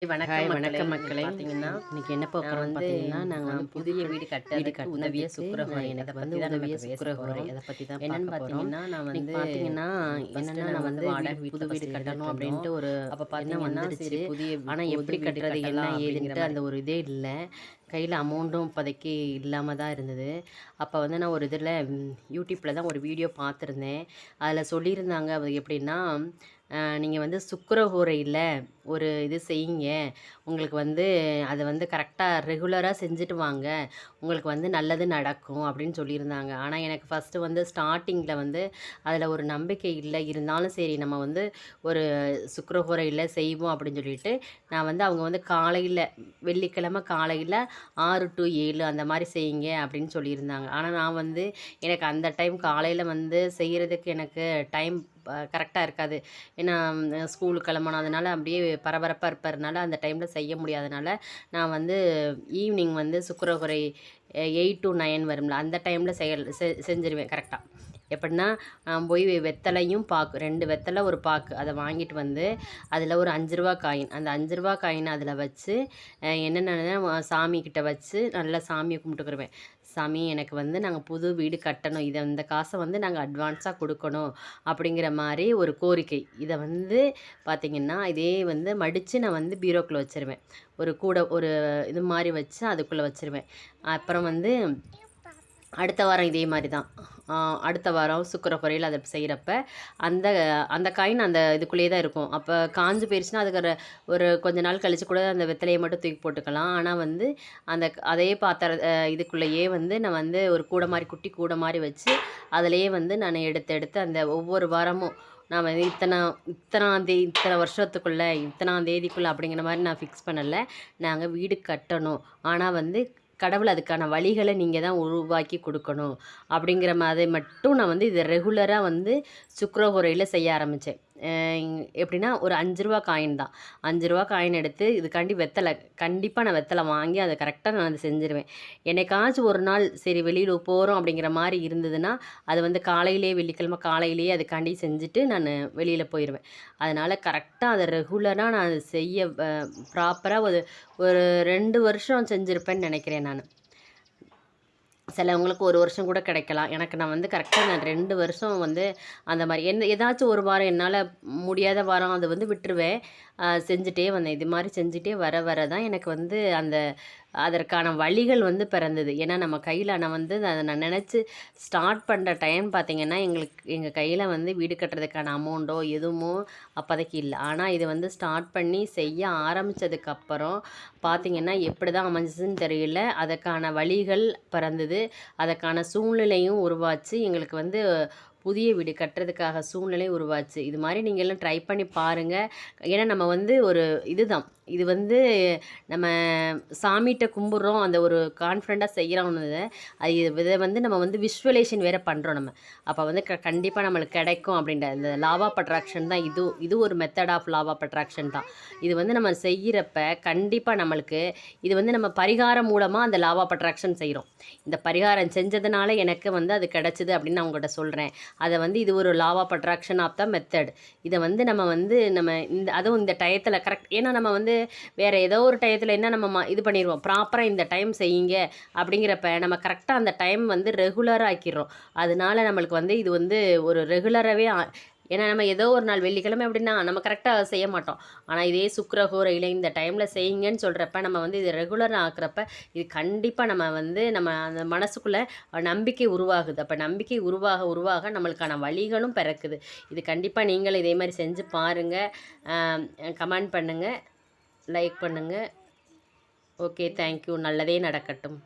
வணக்கம் மக்களே. பார்த்தீங்கன்னா, இன்னைக்கு என்ன பார்க்குறோம்னு பார்த்தீங்கன்னா, நாங்க புதிய வீடு கட்டுறதுக்கு உதவிய சுக்கிரஹோரை. எனக்கு வந்து உதவிய சுக்கிரஹோரை அத பத்தி தான் என்னன்னு பார்த்தீங்கன்னா, நான் வந்து பார்த்தீங்கன்னா, என்னன்னா நான் வந்து புது வீடு கட்டணும் அப்படின்ட்டு ஒரு எண்ணம் வந்துருச்சு. ஆனா எப்படி கட்டுறது, என்ன ஏதுன்ட்டு அந்த ஒரு இதே இல்ல. கையில அமௌண்ட்டும் இப்போதைக்கு இல்லாம தான் இருந்தது. அப்போ வந்து நான் ஒரு இதில யூடியூப்ல தான் ஒரு வீடியோ பார்த்துருந்தேன். அதில் சொல்லியிருந்தாங்க அது எப்படின்னா, நீங்க வந்து சுக்கிரஹோரையில ஒரு இது செய்யுங்க. உங்களுக்கு வந்து அத வந்து கரெக்ட்டா ரெகுலரா செஞ்சுட்டு வாங்க. உங்களுக்கு வந்து நல்லது நடக்கும் அப்படின்னு சொல்லியிருந்தாங்க. ஆனா எனக்கு ஃபர்ஸ்ட்டு வந்து ஸ்டார்ட்டிங்கில வந்து அதில ஒரு நம்பிக்கை இல்ல. இருந்தாலும் சரி நம்ம வந்து ஒரு சுக்கிரஹோரையில செய்வோம் அப்படின்னு சொல்லிட்டு, நான் வந்து அவங்க வந்து காலையில வெள்ளிக்கிழமை காலையில 6 டூ 7 அந்த மாரி செய்யுங்க அப்படின்னு சொல்லியிருந்தாங்க. ஆனா நான் வந்து எனக்கு அந்த டைம் காலையில வந்து செய்யறதுக்கு எனக்கு டைம் கரெக்ட்டா இருக்காது. ஏன்னா ஸ்கூலுக்கு கிளம்பணும். அதனால அப்படியே பரபரப்பா இருப்பதுனால அந்த டைம்ல செய்ய முடியாதனால, நான் வந்து ஈவினிங் வந்து சுக்கிரஹோரை 8 டூ 9 வரும்ல, அந்த டைம்ல செஞ்சுருவேன் கரெக்ட்டா. எப்படின்னா, போய் வெத்தலையும் பாக்கு 2 வெத்தல, 1 பாக்கு அத வாங்கிட்டு வந்து, அதில ஒரு ரூ. 5 காயின். அந்த ரூ. 5 காயின அதில வச்சு, என்னென்னனா சாமி கிட்ட வச்சு நல்லா சாமிய கும்பிட்டுக்கிருவேன். சாமி எனக்கு வந்து நாங்க புது வீடு கட்டணும். இந்த காச வந்து நாங்க அட்வான்ஸா குடுக்கணும். அப்படிங்கிற மாரி ஒரு கோரிக்கை. இத வந்து பார்த்தீங்கன்னா, இதே வந்து மடிச்சு நான் வந்து பீரோக்குள்ள வச்சுருவேன். ஒரு கூட ஒரு இது மாரி வச்சு அதுக்குள்ள வச்சுருவேன். அப்புறம் வந்து அடுத்த வாரம் இதே மாரி தான். அடுத்த வாரம் சுக்கிரஹோரையில அத செய்றப்ப, அந்த அந்த காயின் அந்த இதுக்குள்ளேயே தான் இருக்கும். அப்ப காஞ்சு போயிருச்சுன்னா, அதுக்கு ஒரு கொஞ்ச நாள் கழிச்சு கூட அந்த வெத்தலைய மட்டும் தூக்கி போட்டுக்கலாம். ஆனா வந்து, அதே பாத்திர இதுக்குள்ளேயே வந்து நான் வந்து ஒரு கூட மாரி குட்டி கூட மாரி வச்சு, அதிலேயே வந்து நான் எடுத்து எடுத்து அந்த ஒவ்வொரு வாரமும் நான் வந்து இத்தனை வருஷத்துக்குள்ள, இத்தனாம் தேதிக்குள்ள அப்படிங்கிற மாரி நான் ஃபிக்ஸ் பண்ணல. நாங்க வீடு கட்டணும். ஆனா வந்து கடவுள் அதுக்கான வழிகள நீங்க தான் உருவாக்கி குடுக்கணும். அப்படிங்கிற மாதிரி மட்டும் நான் வந்து இத ரெகுலரா வந்து சுக்கிரஹோரையில செய்ய ஆரம்பிச்சேன். எப்படின்னா ஒரு ரூ. 5 காயின் தான். ரூ. 5 காயின் எடுத்து இதுக்காண்டி கண்டிப்பா நான் வெத்தல வாங்கி அத கரெக்ட்டா நான் அத செஞ்சுருவேன். என்னைக்காச்சும் ஒரு நாள் சரி வெளியில போறோம் அப்படிங்கிற மாரி இருந்ததுன்னா, அது வந்து காலையிலேயே வெள்ளிக்கிழமை காலையிலேயே அதுக்காண்டி செஞ்சுட்டு நானு வெளியில போயிருவேன். அதனால கரெக்ட்டா அத ரெகுலரா நான் செய்ய ப்ராப்பரா ஒரு ஒரு 2 வருஷம் செஞ்சிருப்பேன்னு நெனைக்கிறேன் நானு. சிலவங்களுக்கு 1 வருஷம் கூட கிடைக்கலாம். நான் வந்து கரெக்ட்டா நான் 2 வருஷம் வந்து அந்த மாரி ஏதாச்சும் ஒரு வாரம் என்னால முடியாத வாரம் அத வந்து விட்டுருவேன். செஞ்சுட்டே வந்தேன். இது மாரி செஞ்சுட்டே வர வர தான் எனக்கு வந்து அதற்கான வழிகள் வந்து பிறந்தது. ஏன்னா நம்ம கையில நான் வந்து அத நான் நெனச்சு ஸ்டார்ட் பண்ற டைம் பார்த்தீங்கன்னா, எங்க கையில வந்து வீடு கட்டுறதுக்கான அமௌண்டோ எதுவுமோ அப்போதைக்கு இல்ல. ஆனா இது வந்து ஸ்டார்ட் பண்ணி செய்ய ஆரம்பிச்சதுக்கப்புறம் பார்த்தீங்கன்னா, எப்படி தான் அமைஞ்சுதுன்னு தெரியல. அதற்கான வழிகள் பிறந்தது. அதற்கான சூழ்நிலையும் உருவாச்சு. எங்களுக்கு வந்து புதிய வீடு கட்டுறதுக்காக சூழ்நிலை உருவாச்சு. இது மாரி நீங்களும் ட்ரை பண்ணி பாருங்க. ஏன்னா நம்ம வந்து ஒரு இதுதான். இது வந்து நம்ம சாமிட்ட கும்பிடுறோம். அந்த ஒரு கான்ஃபிடென்ட்டா செய்கிறோம்னு இத வந்து நம்ம வந்து விஷுவலைசேஷன் வேற பண்றோம் நம்ம. அப்ப வந்து கண்டிப்பா நம்மளுக்கு கிடைக்கும் அப்படின்ற இந்த லா ஆஃப் அட்ராக்ஷன் தான் இது ஒரு method of law of attraction தான். இது வந்து நம்ம செய்யிறப்ப கண்டிப்பா நம்மளுக்கு இது வந்து நம்ம பரிகாரம் மூலமா அந்த லா ஆஃப் அட்ராக்ஷன் செய்றோம். இந்த பரிகாரம் செஞ்சதுனால எனக்கு வந்து அது கிடைச்சது அப்படின்னு நான் உங்ககிட்ட சொல்றேன். அத வந்து இது ஒரு law of attraction of the method. இத வந்து நம்ம அதுவும் இந்த டயத்துல கரெக்ட் ஏன்னா நம்ம வந்து வேற ஏதோ ஒரு டயத்துல என்ன நம்ம இது பண்ணிருவோம். ப்ராப்பரா இந்த டைம் செய்யுங்க அப்படிங்கிறப்ப நம்ம கரெக்ட்டா அந்த டைம் வந்து ரெகுலரா ஆக்கிர்றோம். அதனால நம்மளுக்கு வந்து இது வந்து ஒரு ரெகுலராவே ஏன்னா நம்ம ஏதோ ஒரு நாள் வெள்ளிக்கிழமை அப்படின்னா நம்ம கரெக்டாக செய்ய மாட்டோம். ஆனால் இதே சுக்கிரஹோரையில இந்த டைமில் செய்யுங்கன்னு சொல்கிறப்ப நம்ம வந்து இது ரெகுலராக ஆக்குறப்ப இது கண்டிப்பாக நம்ம அந்த மனசுக்குள்ளே நம்பிக்கை உருவாகுது. அப்போ நம்பிக்கை உருவாக உருவாக நம்மளுக்கான வழிகளும் பிறக்குது. இது கண்டிப்பாக நீங்களும் இதே மாதிரி செஞ்சு பாருங்கள். கமெண்ட் பண்ணுங்கள், லைக் பண்ணுங்கள். Okay, thank you. நல்லதே நடக்கட்டும்.